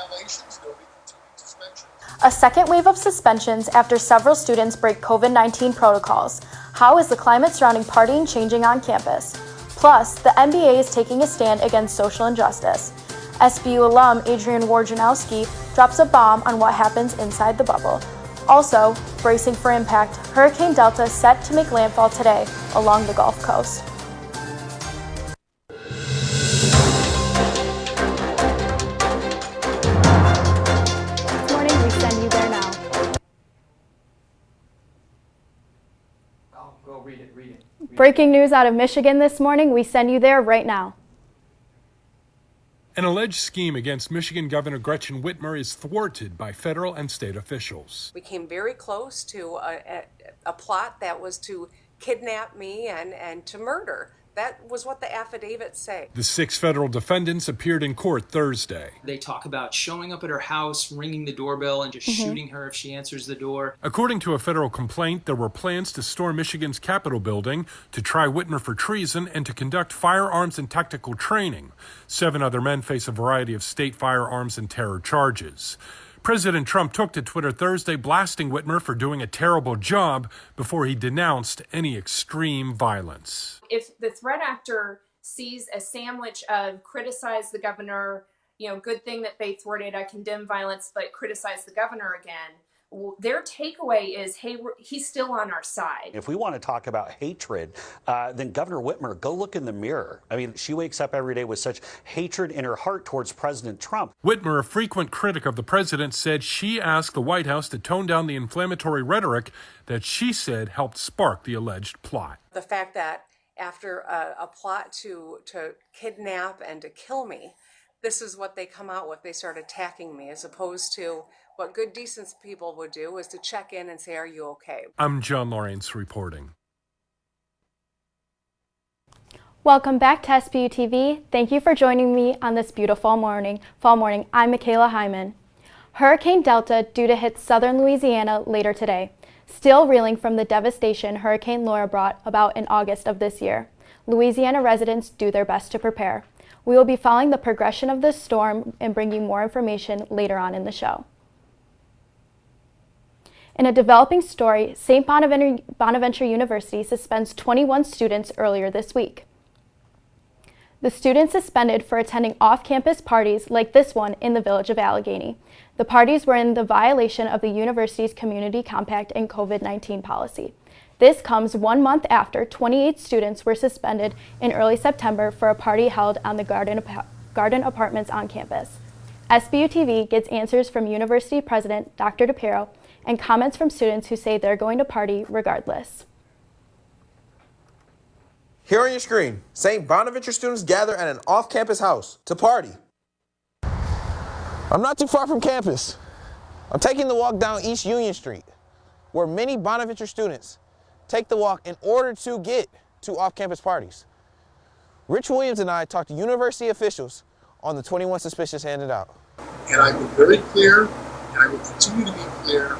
violations, there will be continued suspensions. A second wave of suspensions after several students break COVID-19 protocols. How is the climate surrounding partying changing on campus? Plus, the NBA is taking a stand against social injustice. SBU alum Adrian Wojnarowski drops a bomb on what happens inside the bubble. Also, bracing for impact, Hurricane Delta set to make landfall today along the Gulf Coast. This morning, we send you there now. Go read it. Breaking news out of Michigan this morning, we send you there right now. An alleged scheme against Michigan Governor Gretchen Whitmer is thwarted by federal and state officials. We came very close to a plot that was to kidnap me and to murder. That was what the affidavits say. The 6 federal defendants appeared in court Thursday. They talk about showing up at her house, ringing the doorbell, and just shooting her if she answers the door. According to a federal complaint, there were plans to storm Michigan's Capitol building, to try Whitmer for treason, and to conduct firearms and tactical training. 7 other men face a variety of state firearms and terror charges. President Trump took to Twitter Thursday blasting Whitmer for doing a terrible job before he denounced any extreme violence. If the threat actor sees a sandwich of criticize the governor, good thing that they thwarted, I condemn violence, but criticize the governor again, their takeaway is, hey, he's still on our side. If we want to talk about hatred, then Governor Whitmer, go look in the mirror. I mean, she wakes up every day with such hatred in her heart towards President Trump. Whitmer, a frequent critic of the president, said she asked the White House to tone down the inflammatory rhetoric that she said helped spark the alleged plot. The fact that after a plot to kidnap and to kill me, this is what they come out with. They start attacking me, as opposed to what good, decent people would do is to check in and say, are you okay? I'm John Lawrence reporting. Welcome back to SBU-TV. Thank you for joining me on this beautiful fall morning. I'm Michaela Hyman. Hurricane Delta due to hit southern Louisiana later today. Still reeling from the devastation Hurricane Laura brought about in August of this year. Louisiana residents do their best to prepare. We will be following the progression of this storm and bringing more information later on in the show. In a developing story, St. Bonaventure University suspends 21 students earlier this week. The students suspended for attending off-campus parties like this one in the village of Allegheny. The parties were in the violation of the university's community compact and COVID-19 policy. This comes 1 month after 28 students were suspended in early September for a party held on the Garden Apartments on campus. SBU-TV gets answers from University President Dr. DePerro and comments from students who say they're going to party regardless. Here on your screen, St. Bonaventure students gather at an off-campus house to party. I'm not too far from campus. I'm taking the walk down East Union Street, where many Bonaventure students take the walk in order to get to off-campus parties. Rich Williams and I talked to university officials on the 21 suspicious handed out. And I've been very clear, and I will continue to be clear,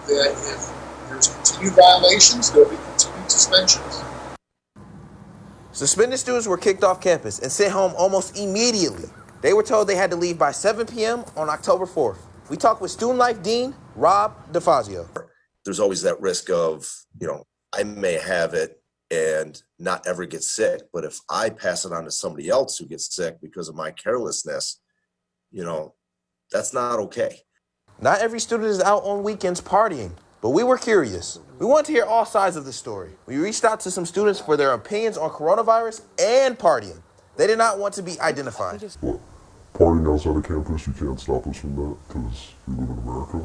that if there's continued violations, there will be continued suspensions. Suspended students were kicked off campus and sent home almost immediately. They were told they had to leave by 7 p.m. on October 4th. We talked with Student Life Dean Rob DeFazio. There's always that risk of, I may have it and not ever get sick, but if I pass it on to somebody else who gets sick because of my carelessness, that's not okay. Not every student is out on weekends partying, but we were curious. We wanted to hear all sides of the story. We reached out to some students for their opinions on coronavirus and partying. They did not want to be identified. Well, partying outside of campus, you can't stop us from that because we live in America.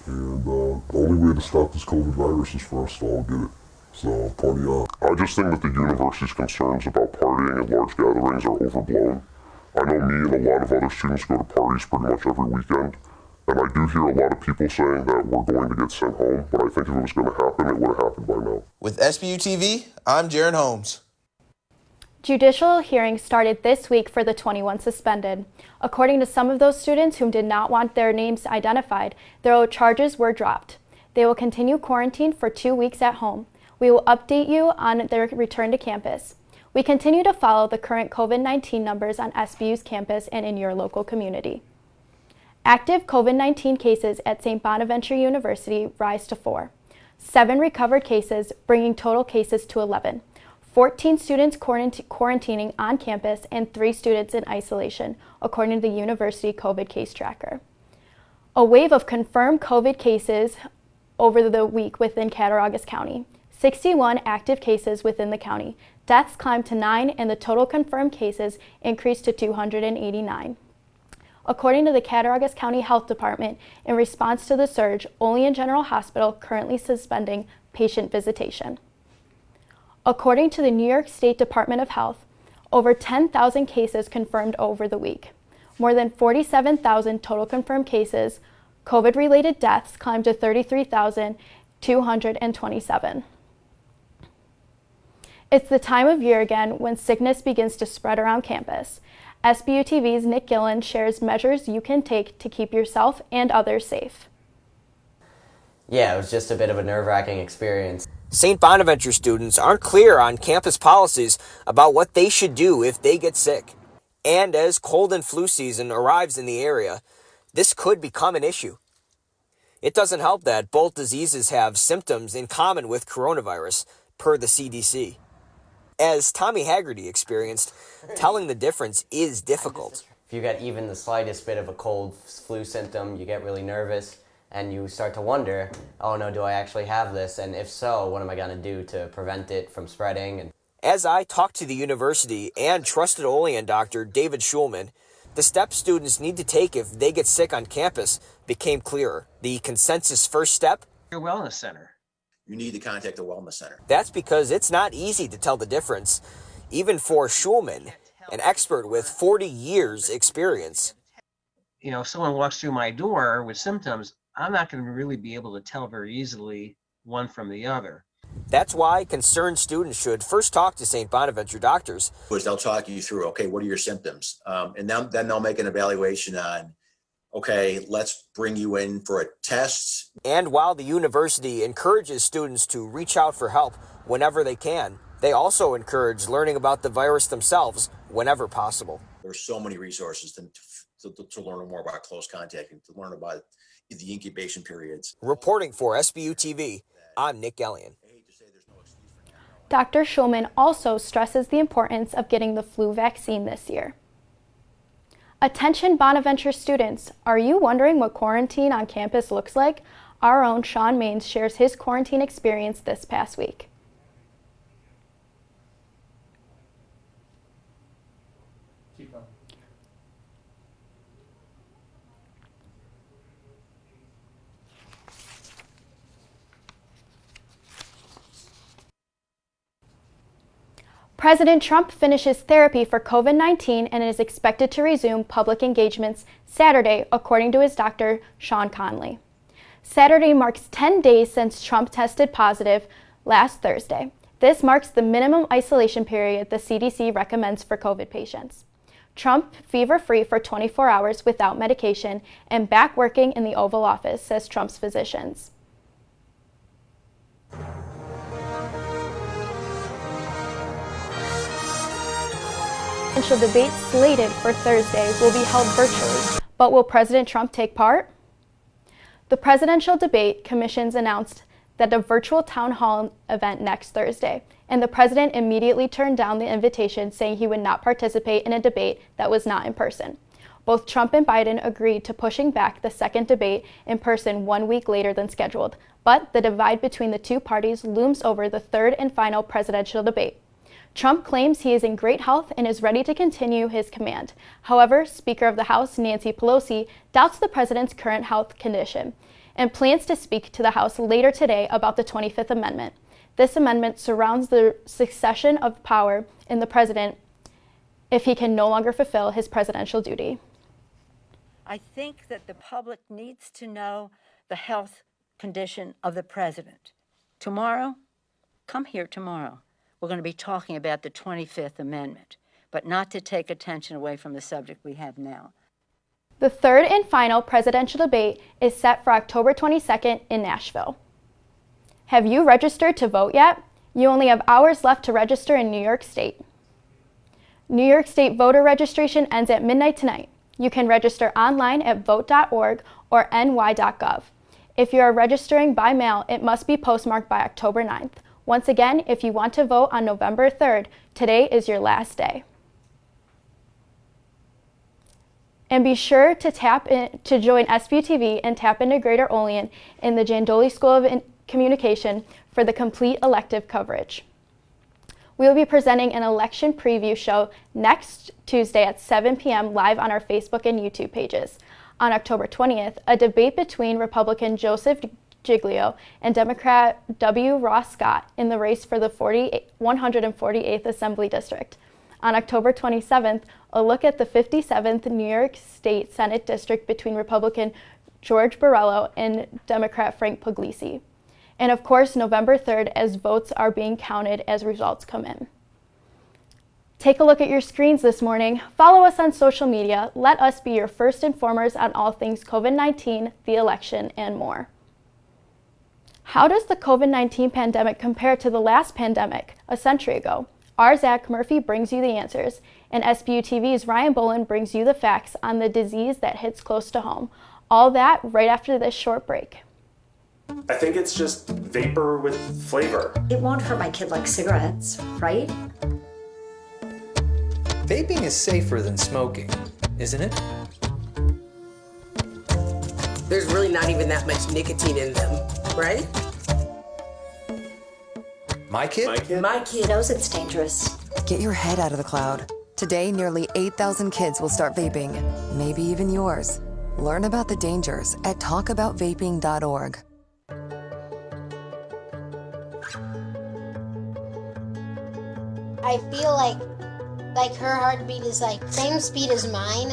And the only way to stop this COVID virus is for us to all get it. So party on. I just think that the university's concerns about partying and large gatherings are overblown. I know me and a lot of other students go to parties pretty much every weekend. And I do hear a lot of people saying that we're going to get sent home, but I think if it was going to happen, it would have happened by now. With SBU-TV, I'm Jaron Holmes. Judicial hearings started this week for the 21 suspended. According to some of those students who did not want their names identified, their charges were dropped. They will continue quarantine for 2 weeks at home. We will update you on their return to campus. We continue to follow the current COVID-19 numbers on SBU's campus and in your local community. Active COVID-19 cases at St. Bonaventure University rise to 4. 7 recovered cases, bringing total cases to 11. 14 students quarantining on campus and 3 students in isolation, according to the university COVID case tracker. A wave of confirmed COVID cases over the week within Cattaraugus County. 61 active cases within the county. Deaths climbed to 9 and the total confirmed cases increased to 289. According to the Cattaraugus County Health Department, in response to the surge, Olean General Hospital currently suspending patient visitation. According to the New York State Department of Health, over 10,000 cases confirmed over the week. More than 47,000 total confirmed cases. COVID-related deaths climbed to 33,227. It's the time of year again when sickness begins to spread around campus. SBU-TV's Nick Gillen shares measures you can take to keep yourself and others safe. Yeah, it was just a bit of a nerve-wracking experience. St. Bonaventure students aren't clear on campus policies about what they should do if they get sick. And as cold and flu season arrives in the area, this could become an issue. It doesn't help that both diseases have symptoms in common with coronavirus, per the CDC. As Tommy Haggerty experienced, telling the difference is difficult. If you get even the slightest bit of a cold flu symptom, you get really nervous and you start to wonder, oh no, do I actually have this? And if so, what am I going to do to prevent it from spreading? As I talked to the university and trusted Olean doctor David Schulman, the steps students need to take if they get sick on campus became clearer. The consensus first step? Your wellness center. You need to contact the wellness center. That's because it's not easy to tell the difference, even for Schulman, an expert with 40 years experience. You know, if someone walks through my door with symptoms, I'm not going to really be able to tell very easily one from the other. That's why concerned students should first talk to St. Bonaventure doctors. They'll talk you through, okay, what are your symptoms? And then they'll make an evaluation on, okay, let's bring you in for a test. And while the university encourages students to reach out for help whenever they can, they also encourage learning about the virus themselves whenever possible. There's so many resources to learn more about close contact and to learn about the incubation periods. Reporting for SBU-TV, I'm Nick Gillen. Dr. Schulman also stresses the importance of getting the flu vaccine this year. Attention Bonaventure students, are you wondering what quarantine on campus looks like? Our own Sean Maines shares his quarantine experience this past week. Keep going. President Trump finishes therapy for COVID-19 and is expected to resume public engagements Saturday, according to his doctor, Sean Conley. Saturday marks 10 days since Trump tested positive last Thursday. This marks the minimum isolation period the CDC recommends for COVID patients. Trump fever-free for 24 hours without medication and back working in the Oval Office, says Trump's physicians. Presidential debate slated for Thursday will be held virtually, but will President Trump take part? The Presidential Debate Commission's announced that a virtual town hall event next Thursday, and the president immediately turned down the invitation, saying he would not participate in a debate that was not in person. Both Trump and Biden agreed to pushing back the second debate in person 1 week later than scheduled, but the divide between the two parties looms over the third and final presidential debate. Trump claims he is in great health and is ready to continue his command. However, Speaker of the House Nancy Pelosi doubts the president's current health condition and plans to speak to the House later today about the 25th Amendment. This amendment surrounds the succession of power in the president if he can no longer fulfill his presidential duty. I think that the public needs to know the health condition of the president. Tomorrow, come here tomorrow. We're going to be talking about the 25th Amendment, but not to take attention away from the subject we have now. The third and final presidential debate is set for October 22nd in Nashville. Have you registered to vote yet? You only have hours left to register in New York State. New York State voter registration ends at midnight tonight. You can register online at vote.org or ny.gov. If you are registering by mail, it must be postmarked by October 9th. Once again, if you want to vote on November 3rd, today is your last day. And be sure to join SBU-TV and tap into Greater Olean in the Jandoli School of Communication for the complete elective coverage. We will be presenting an election preview show next Tuesday at 7 p.m. live on our Facebook and YouTube pages. On October 20th, a debate between Republican Joseph Giglio and Democrat W. Ross Scott in the race for the 148th Assembly District. On October 27th, a look at the 57th New York State Senate District between Republican George Borrello and Democrat Frank Puglisi. And of course, November 3rd, as votes are being counted as results come in. Take a look at your screens this morning. Follow us on social media. Let us be your first informers on all things COVID-19, the election, and more. How does the COVID-19 pandemic compare to the last pandemic a century ago? Our Zach Murphy brings you the answers, and SBU-TV's Ryan Bolin brings you the facts on the disease that hits close to home. All that right after this short break. I think it's just vapor with flavor. It won't hurt my kid like cigarettes, right? Vaping is safer than smoking, isn't it? There's really not even that much nicotine in them, right? My kid? My kid knows it's dangerous. Get your head out of the cloud. Today, nearly 8,000 kids will start vaping, maybe even yours. Learn about the dangers at talkaboutvaping.org. I feel like her heartbeat is like same speed as mine.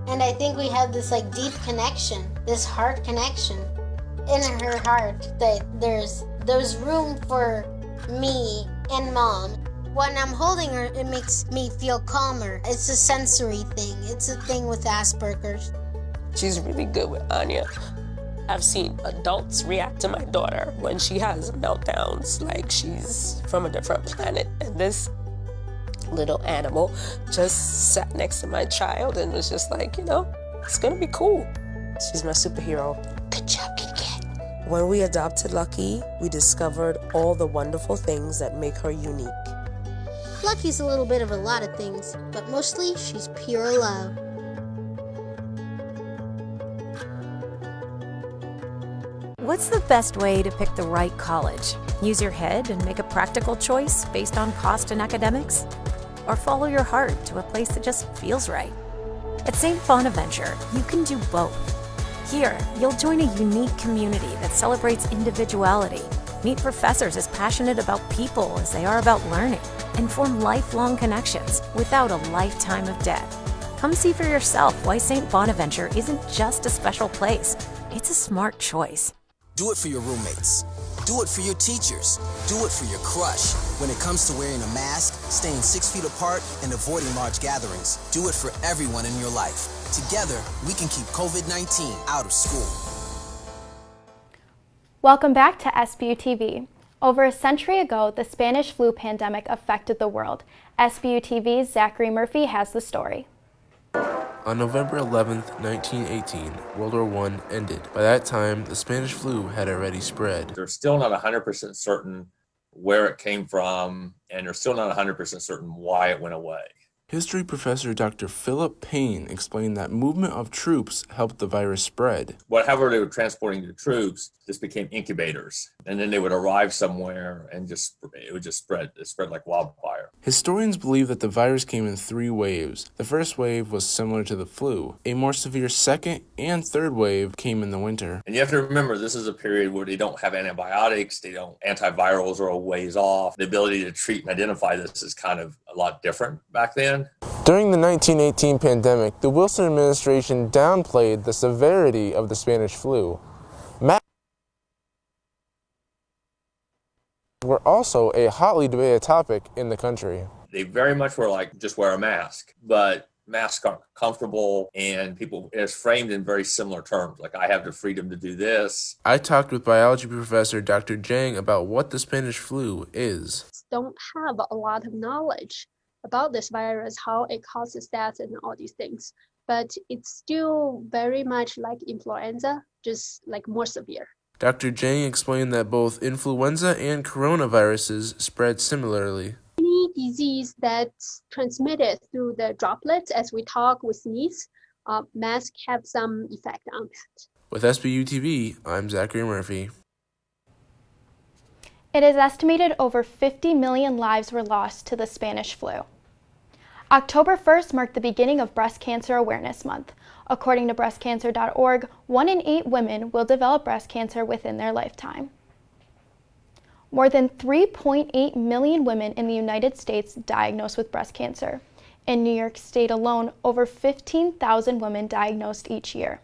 And I think we have this like deep connection, this heart connection in her heart, that there's room for me and mom. When I'm holding her, it makes me feel calmer. It's a sensory thing. It's a thing with Asperger's. She's really good with Anya. I've seen adults react to my daughter when she has meltdowns like she's from a different planet. And this little animal just sat next to my child and was just like, it's gonna be cool. She's my superhero. Good job, Kit Kat. When we adopted Lucky, we discovered all the wonderful things that make her unique. Lucky's a little bit of a lot of things, but mostly she's pure love. What's the best way to pick the right college? Use your head and make a practical choice based on cost and academics? Or follow your heart to a place that just feels right? At St. Bonaventure, you can do both. Here, you'll join a unique community that celebrates individuality, meet professors as passionate about people as they are about learning, and form lifelong connections without a lifetime of debt. Come see for yourself why St. Bonaventure isn't just a special place, it's a smart choice. Do it for your roommates. Do it for your teachers. Do it for your crush. When it comes to wearing a mask, staying 6 feet apart, and avoiding large gatherings, do it for everyone in your life. Together, we can keep COVID-19 out of school. Welcome back to SBU-TV. Over a century ago, the Spanish flu pandemic affected the world. SBU-TV's Zachary Murphy has the story. On November 11th, 1918, World War I ended. By that time, the Spanish flu had already spread. They're still not 100% certain where it came from, and they're still not 100% certain why it went away. History professor Dr. Philip Payne explained that movement of troops helped the virus spread. Whatever they were transporting the troops just became incubators, and then they would arrive somewhere and it would just spread. It spread like wildfire. Historians believe that the virus came in 3 waves. The first wave was similar to the flu. A more severe second and third wave came in the winter. And you have to remember, this is a period where they don't have antibiotics, antivirals are a ways off. The ability to treat and identify this is kind of a lot different back then. During the 1918 pandemic, the Wilson administration downplayed the severity of the Spanish flu. Masks were also a hotly debated topic in the country. They very much were like, just wear a mask, but masks aren't comfortable, and it's framed in very similar terms, like I have the freedom to do this. I talked with biology professor Dr. Jang about what the Spanish flu is. Don't have a lot of knowledge about this virus, how it causes death and all these things. But it's still very much like influenza, just like more severe. Dr. Jang explained that both influenza and coronaviruses spread similarly. Any disease that's transmitted through the droplets, as we talk, we sneeze, masks have some effect on that. With SBU-TV, I'm Zachary Murphy. It is estimated over 50 million lives were lost to the Spanish flu. October 1st marked the beginning of Breast Cancer Awareness Month. According to breastcancer.org, 1 in 8 women will develop breast cancer within their lifetime. More than 3.8 million women in the United States diagnosed with breast cancer. In New York State alone, over 15,000 women diagnosed each year.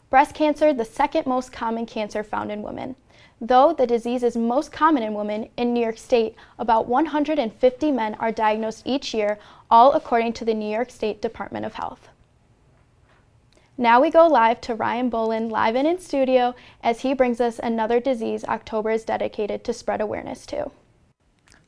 Breast cancer, the second most common cancer found in women. Though the disease is most common in women, in New York State, about 150 men are diagnosed each year, all according to the New York State Department of Health. Now we go live to Ryan Bolin, live and in studio, as he brings us another disease October is dedicated to spread awareness to.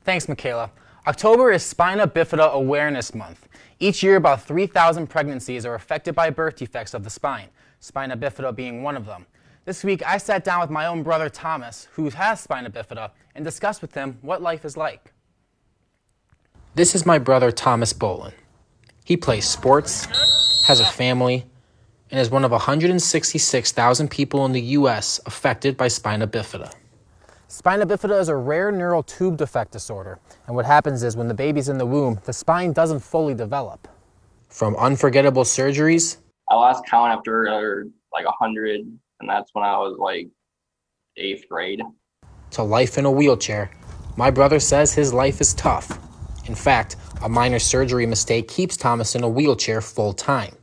Thanks, Michaela. October is Spina Bifida Awareness Month. Each year, about 3,000 pregnancies are affected by birth defects of the spine, spina bifida being one of them. This week, I sat down with my own brother Thomas, who has spina bifida, and discussed with him what life is like. This is my brother Thomas Bolin. He plays sports, has a family, and is one of 166,000 people in the U.S. affected by spina bifida. Spina bifida is a rare neural tube defect disorder, and what happens is when the baby's in the womb, the spine doesn't fully develop. From unforgettable surgeries, I lost count after like 100, and that's when I was like 8th grade. To life in a wheelchair, my brother says his life is tough. In fact, a minor surgery mistake keeps Thomas in a wheelchair full time.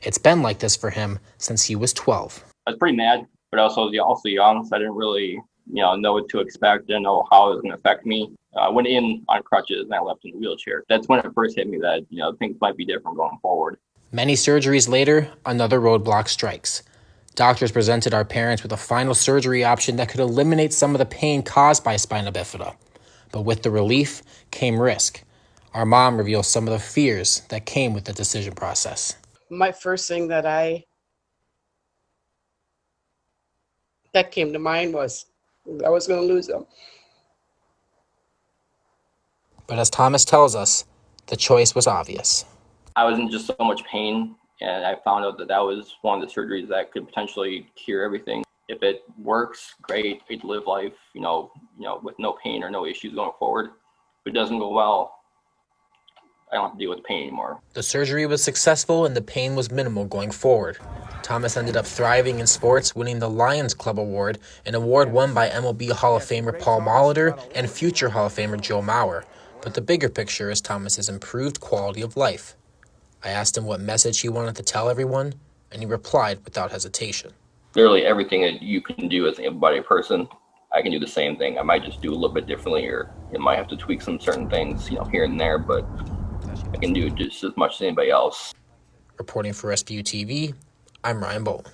It's been like this for him since he was 12. I was pretty mad, but I was also young, so I didn't really know what to expect. Didn't know how it was going to affect me. I went in on crutches and I left in a wheelchair. That's when it first hit me that things might be different going forward. Many surgeries later, another roadblock strikes. Doctors presented our parents with a final surgery option that could eliminate some of the pain caused by spina bifida. But with the relief came risk. Our mom reveals some of the fears that came with the decision process. My first thing that came to mind was I was going to lose them. But as Thomas tells us, the choice was obvious. I was in just so much pain, and I found out that was one of the surgeries that could potentially cure everything. If it works, great. I'd live life, with no pain or no issues going forward. If it doesn't go well, I don't have to deal with pain anymore. The surgery was successful and the pain was minimal going forward. Thomas ended up thriving in sports, winning the Lions Club Award, an award won by MLB Hall of Famer Paul Molitor and future Hall of Famer Joe Mauer. But the bigger picture is Thomas's improved quality of life. I asked him what message he wanted to tell everyone, and he replied without hesitation. Literally everything that you can do as an able-bodied person, I can do the same thing. I might just do a little bit differently, or it might have to tweak some certain things, here and there, but I can do just as much as anybody else. Reporting for SBU-TV, I'm Ryan Bolin.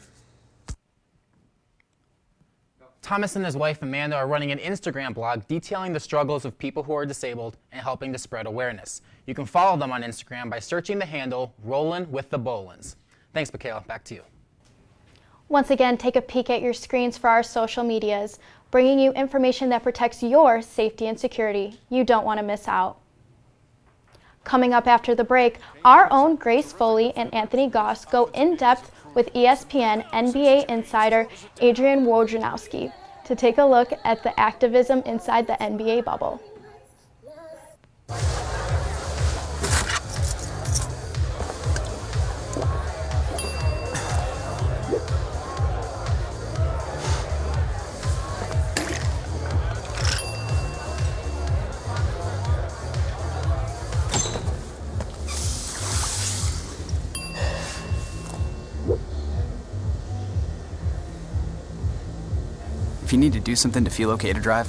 Thomas and his wife Amanda are running an Instagram blog detailing the struggles of people who are disabled and helping to spread awareness. You can follow them on Instagram by searching the handle Rollin' with the Bolins. Thanks, Michaela. Back to you. Once again, take a peek at your screens for our social medias, bringing you information that protects your safety and security. You don't want to miss out. Coming up after the break, our own Grace Foley and Anthony Goss go in-depth with ESPN NBA insider Adrian Wojnarowski to take a look at the activism inside the NBA bubble. If you need to do something to feel okay to drive,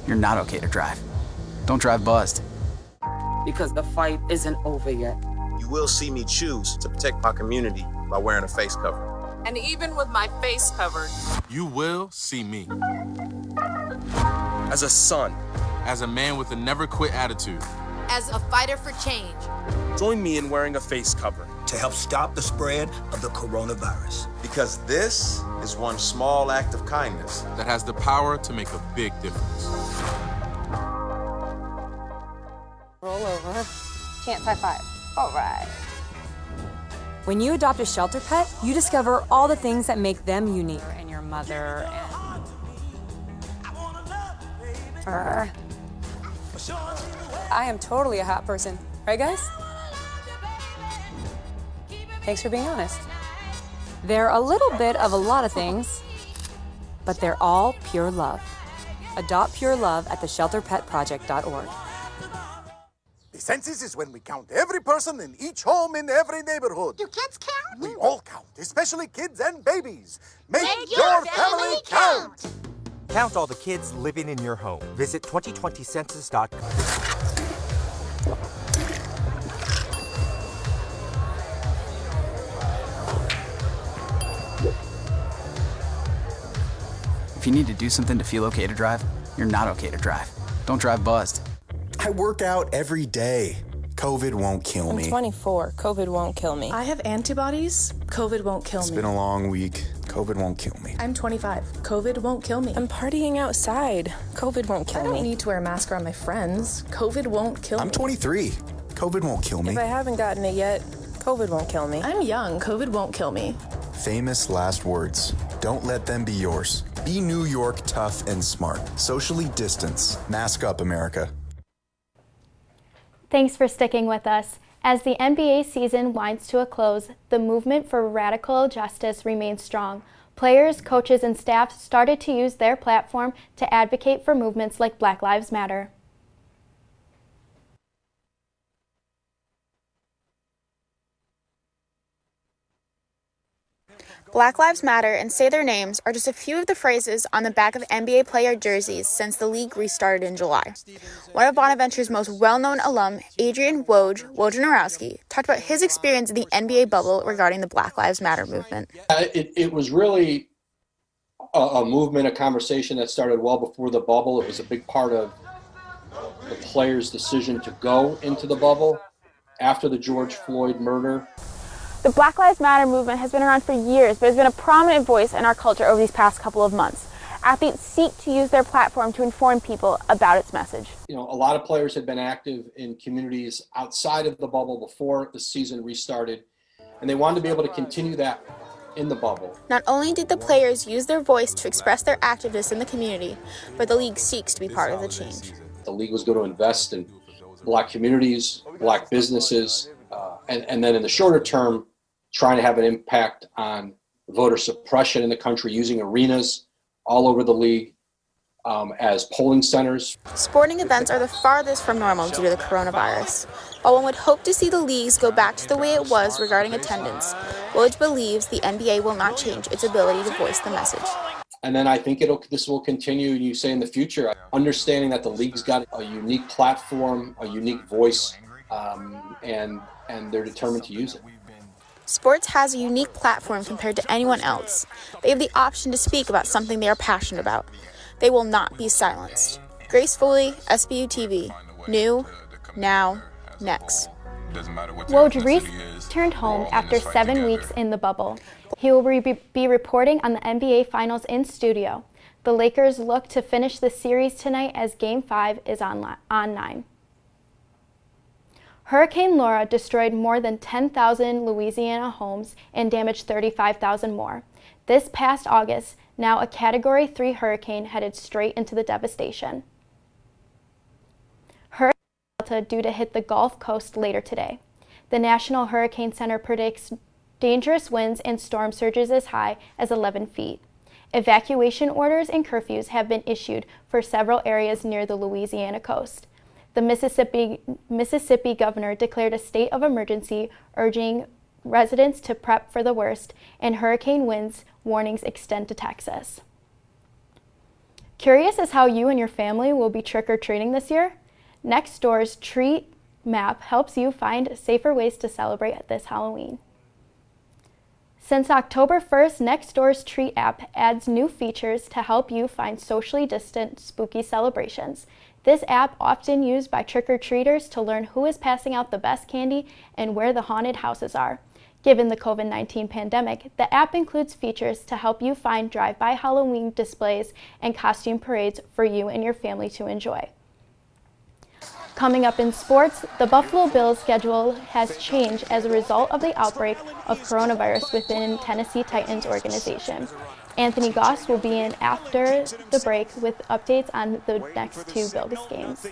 you're not okay to drive. Don't drive buzzed. Because the fight isn't over yet. You will see me choose to protect my community by wearing a face cover. And even with my face covered, You will see me. As a son, As a man with a never quit attitude. as a fighter for change. Join me in wearing a face covering to help stop the spread of the coronavirus. Because this is one small act of kindness that has the power to make a big difference. Roll over. Chance high five. All right. When you adopt a shelter pet, you discover all the things that make them unique. And your mother and... I am totally a hot person. Right, guys? Thanks for being honest. They're a little bit of a lot of things, but they're all pure love. Adopt pure love at theshelterpetproject.org. The census is when we count every person in each home in every neighborhood. Do kids count? We all count, especially kids and babies. Make your family count! Count all the kids living in your home. Visit 2020census.gov. If you need to do something to feel okay to drive, you're not okay to drive. Don't drive buzzed. I work out every day. COVID won't kill me. I'm 24. COVID won't kill me. I have antibodies. COVID won't kill me. It's been a long week. COVID won't kill me. I'm 25. COVID won't kill me. I'm partying outside. COVID won't kill me. I don't need to wear a mask around my friends. COVID won't kill me. I'm 23. COVID won't kill me. If I haven't gotten it yet, COVID won't kill me. I'm young. COVID won't kill me. Famous last words. Don't let them be yours. Be New York tough and smart. Socially distance. Mask up, America. Thanks for sticking with us. As the NBA season winds to a close, the movement for radical justice remains strong. Players, coaches, and staff started to use their platform to advocate for movements like Black Lives Matter. Black Lives Matter and Say Their Names are just a few of the phrases on the back of NBA player jerseys since the league restarted in July. One of Bonaventure's most well-known alum, Adrian Wojnarowski, talked about his experience in the NBA bubble regarding the Black Lives Matter movement. It was really a movement, a conversation that started well before the bubble. It was a big part of the players' decision to go into the bubble after the George Floyd murder. The Black Lives Matter movement has been around for years, but has been a prominent voice in our culture over these past couple of months. Athletes seek to use their platform to inform people about its message. You know, a lot of players had been active in communities outside of the bubble before the season restarted, and they wanted to be able to continue that in the bubble. Not only did the players use their voice to express their activeness in the community, but the league seeks to be part of the change. The league was going to invest in Black communities, Black businesses, and then in the shorter term, trying to have an impact on voter suppression in the country, using arenas all over the league as polling centers. Sporting events are the farthest from normal due to the coronavirus. While one would hope to see the leagues go back to the way it was regarding attendance, Woj believes the NBA will not change its ability to voice the message. And then I think this will continue, you say, in the future, understanding that the league's got a unique platform, a unique voice, and they're determined to use it. Sports has a unique platform compared to anyone else. They have the option to speak about something they are passionate about. They will not be silenced. Grace Foley, SBU-TV. New, now, next. Woj returned home after 7 weeks in the bubble. He will be reporting on the NBA Finals in studio. The Lakers look to finish the series tonight as Game 5 is on 9. Hurricane Laura destroyed more than 10,000 Louisiana homes and damaged 35,000 more. This past August, now a Category 3 hurricane headed straight into the devastation. Hurricane Delta due to hit the Gulf Coast later today. The National Hurricane Center predicts dangerous winds and storm surges as high as 11 feet. Evacuation orders and curfews have been issued for several areas near the Louisiana coast. The Mississippi governor declared a state of emergency, urging residents to prep for the worst, and hurricane winds warnings extend to Texas. Curious as how you and your family will be trick-or-treating this year? Nextdoor's Treat Map helps you find safer ways to celebrate this Halloween. Since October 1st, Nextdoor's Treat app adds new features to help you find socially distant spooky celebrations. This app, often used by trick-or-treaters to learn who is passing out the best candy and where the haunted houses are. Given the COVID-19 pandemic, the app includes features to help you find drive-by Halloween displays and costume parades for you and your family to enjoy. Coming up in sports, the Buffalo Bills schedule has changed as a result of the outbreak of coronavirus within Tennessee Titans organization. Anthony Goss will be in after the break with updates on the next two Bills games.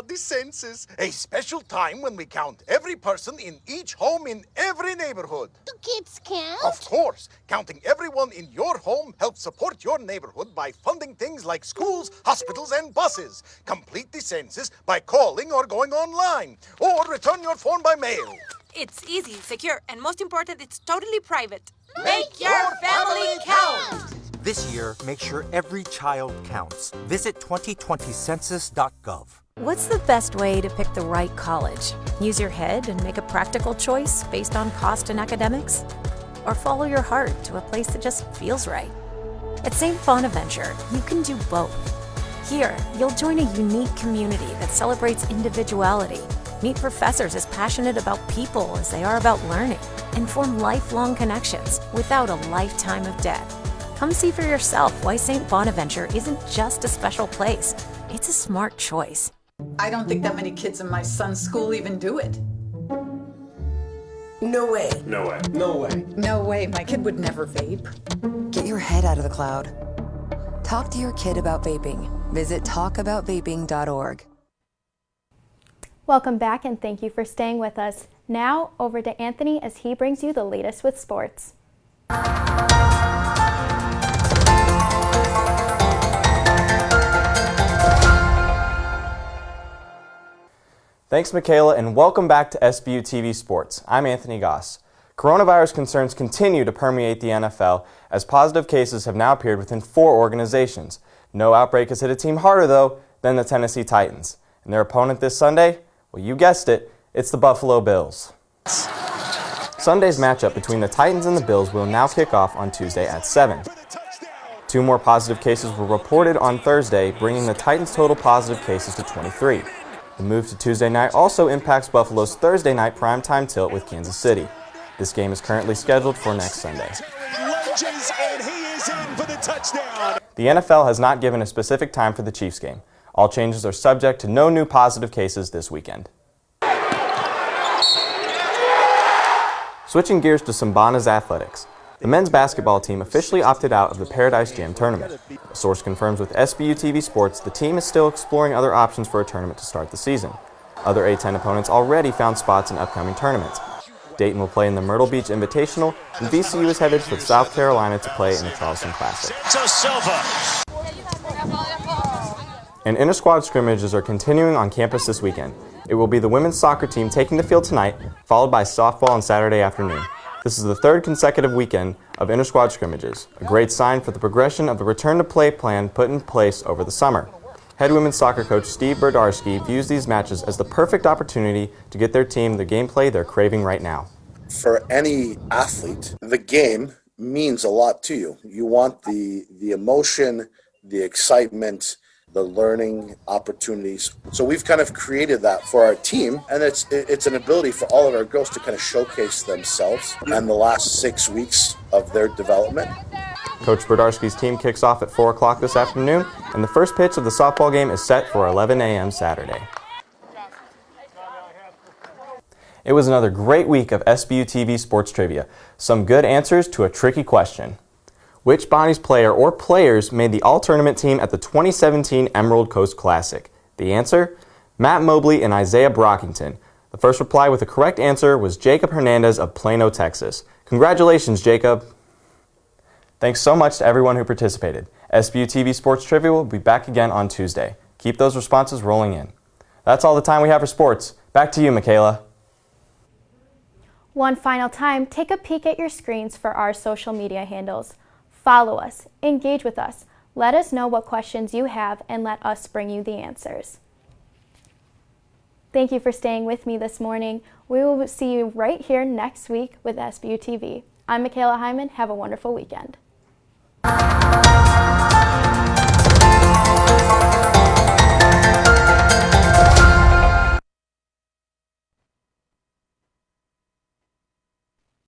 The census, a special time when we count every person in each home in every neighborhood. Do kids count? Of course. Counting everyone in your home helps support your neighborhood by funding things like schools, hospitals, and buses. Complete the census by calling or going online, or return your form by mail. It's easy, secure, and most important, it's totally private. Make your family count! This year, make sure every child counts. Visit 2020census.gov. What's the best way to pick the right college? Use your head and make a practical choice based on cost and academics? Or follow your heart to a place that just feels right? At St. Bonaventure, you can do both. Here, you'll join a unique community that celebrates individuality, meet professors as passionate about people as they are about learning, and form lifelong connections without a lifetime of debt. Come see for yourself why St. Bonaventure isn't just a special place, it's a smart choice. I don't think that many kids in my son's school even do it. No way. No way. No way. No way, my kid would never vape. Get your head out of the cloud. Talk to your kid about vaping. Visit talkaboutvaping.org. Welcome back and thank you for staying with us. Now over to Anthony as he brings you the latest with sports. Thanks, Michaela, and welcome back to SBU-TV Sports. I'm Anthony Goss. Coronavirus concerns continue to permeate the NFL as positive cases have now appeared within 4 organizations. No outbreak has hit a team harder, though, than the Tennessee Titans. And their opponent this Sunday? Well, you guessed it, it's the Buffalo Bills. Sunday's matchup between the Titans and the Bills will now kick off on Tuesday at 7. 2 more positive cases were reported on Thursday, bringing the Titans' total positive cases to 23. The move to Tuesday night also impacts Buffalo's Thursday night primetime tilt with Kansas City. This game is currently scheduled for next Sunday. The NFL has not given a specific time for the Chiefs game. All changes are subject to no new positive cases this weekend. Switching gears to Sambana's athletics. The men's basketball team officially opted out of the Paradise Jam tournament. A source confirms with SBU-TV Sports the team is still exploring other options for a tournament to start the season. Other A-10 opponents already found spots in upcoming tournaments. Dayton will play in the Myrtle Beach Invitational, and VCU is headed for South Carolina to play in the Charleston Classic. And inter-squad scrimmages are continuing on campus this weekend. It will be the women's soccer team taking the field tonight, followed by softball on Saturday afternoon. This is the 3rd consecutive weekend of inter-squad scrimmages, a great sign for the progression of the return-to-play plan put in place over the summer. Head women's soccer coach Steve Berdarski views these matches as the perfect opportunity to get their team the gameplay they're craving right now. For any athlete, the game means a lot to you. You want the emotion, the excitement, the learning opportunities. So we've kind of created that for our team, and it's an ability for all of our girls to kind of showcase themselves and the last 6 weeks of their development. Coach Berdarski's team kicks off at 4 o'clock this afternoon, and the first pitch of the softball game is set for 11 a.m. Saturday. It was another great week of SBU-TV Sports Trivia. Some good answers to a tricky question. Which Bonnie's player or players made the all-tournament team at the 2017 Emerald Coast Classic? The answer? Matt Mobley and Isaiah Brockington. The first reply with the correct answer was Jacob Hernandez of Plano, Texas. Congratulations, Jacob. Thanks so much to everyone who participated. SBU-TV Sports Trivia will be back again on Tuesday. Keep those responses rolling in. That's all the time we have for sports. Back to you, Michaela. One final time, take a peek at your screens for our social media handles. Follow us, engage with us, let us know what questions you have, and let us bring you the answers. Thank you for staying with me this morning. We will see you right here next week with SBU TV. I'm Michaela Hyman. Have a wonderful weekend.